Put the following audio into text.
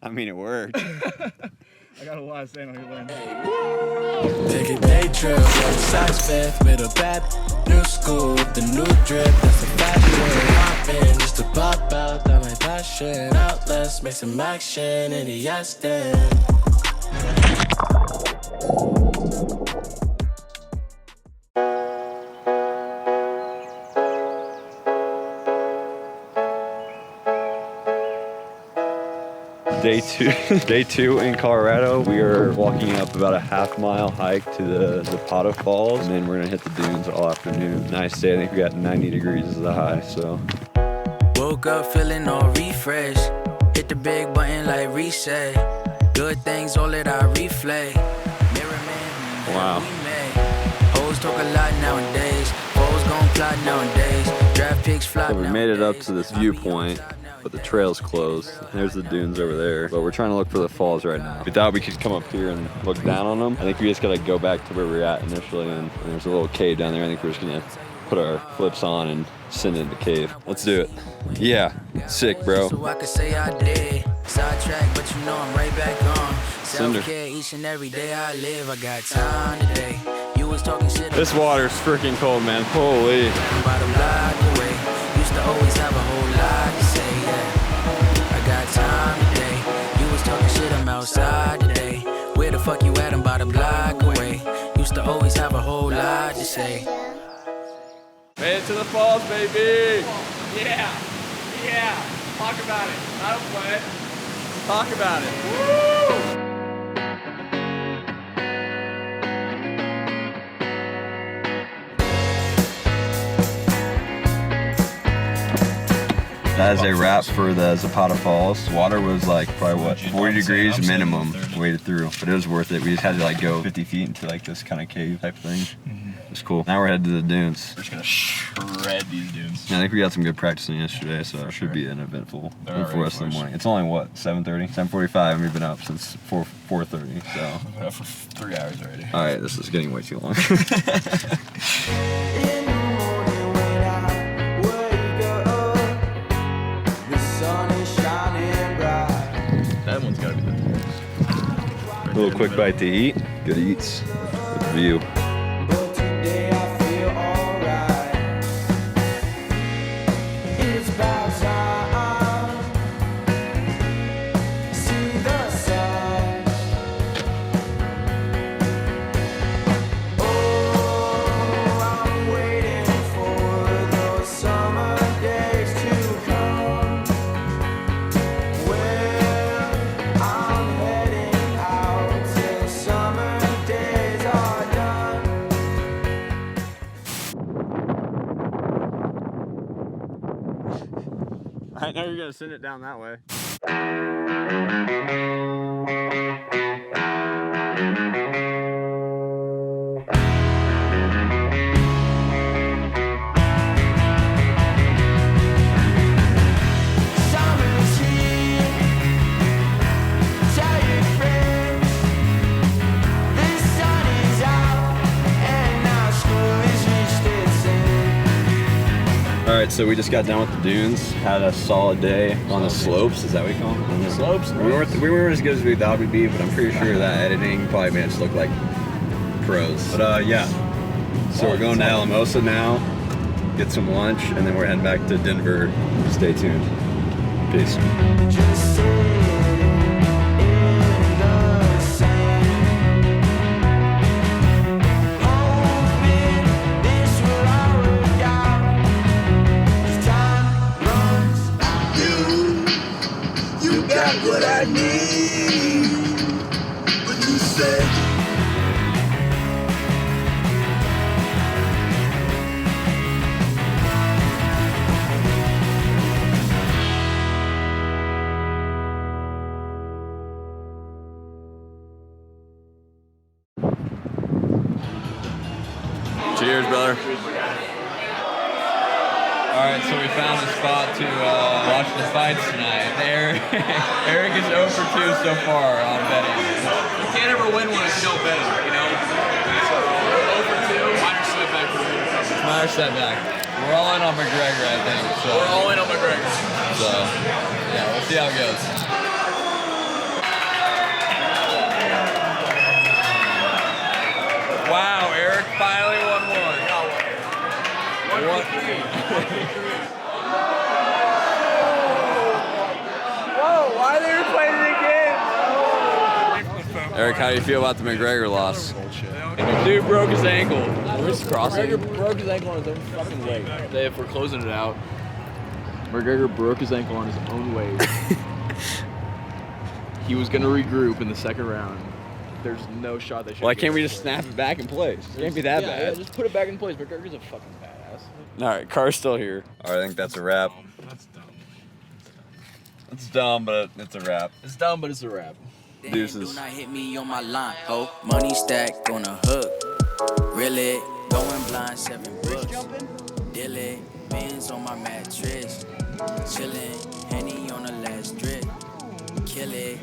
I mean, it worked. I got a lot of saying on your lane. Take a day trip, like size fifth with a bad new school, the new drip, that's a fat drip. Hop in just to pop out, that my passion. Out, let's make some action in the Aston. Day two in Colorado. We are walking up about a half-mile hike to the Waterfalls, and then we're gonna hit the dunes all afternoon. Nice day. I think we got 90 degrees as the high. So. Woke up feeling all refreshed. Hit the big button like reset. Good things all that I replay. Mirror man, wow. Hoes talk a lot nowadays. Foes gon' plot nowadays. Draft picks fly. So we made it up to this viewpoint, but the trail's closed. There's the dunes over there, but we're trying to look for the falls right now. We thought we could come up here and look down on them. I think we just gotta go back to where we were at initially, and there's a little cave down there. I think we're just gonna put our flips on and send it in the cave. Let's do it. Yeah, sick, bro. So I could say I did. Sidetrack, but you know I'm right back on. Self-care each and every day I live. I got time today. You was talking shit. This water's freaking cold, man. Holy. About a block away. Used to always have a whole lot to say, yeah. I got time today. You was talking shit, I'm outside today. Where the fuck you at? I'm about a block away. Used to always have a whole lot to say. Made it to the falls, baby. Yeah. Yeah. Talk about it. I don't play it. Talk about it. Woo! That is a wrap for the Zapata Falls. Water was like probably what, 40 degrees minimum waded through, but it was worth it. We just had to like go 50 feet into like this kind of cave type thing. It's cool. Now we're headed to the dunes. We're just gonna shred these dunes. Yeah, I think we got some good practicing yesterday, so it should be an eventful rest of the morning. It's only what, 7:30? 7:45, and we've been up since 4:30, so. We've been up for 3 hours already. All right, this is getting way too long. That one's gotta be the dunes. A little quick bite to eat. Good eats with the view. I know you're gonna send it down that way. Alright, so we just got done with the dunes, had a solid day on the slopes, is that what you call them? On the slopes? We weren't as good as we thought we'd be, but I'm pretty sure that editing probably made us look like pros. But yeah, so we're going to Alamosa now, get some lunch, and then we're heading back to Denver. Stay tuned. Peace. What I need, what you say. Cheers, brother. Alright, so we found a spot to watch the fights tonight. Eric is 0 for 2 so far on betting. You can't ever win one if you don't bet it, you know? So, 0 for 2, minor setback for me. Minor setback. We're all in on McGregor, I think. So. We're all in on McGregor. So, yeah, we'll see how it goes. Whoa, why are they replaying it again? Eric, how do you feel about the McGregor loss? Dude broke his ankle. Where's crossing? McGregor broke his ankle on his own fucking leg. If we're closing it out, McGregor broke his ankle on his own weight. He was gonna regroup in the second round. There's no shot they should. Why can't we just snap it back in place? It can't be that Yeah, bad. just put it back in place. McGregor's a fucking badass. All right, car's still here. All right, I think that's a wrap. That's dumb. It's dumb, but it's a wrap. It's dumb, but it's a wrap. Deuces. Do not hit me on my line, ho. Money stack on a hook. Really? Going blind, 7 books. Dilly, Benz on my mattress. Chillin', Henny on the last drip. Kill it.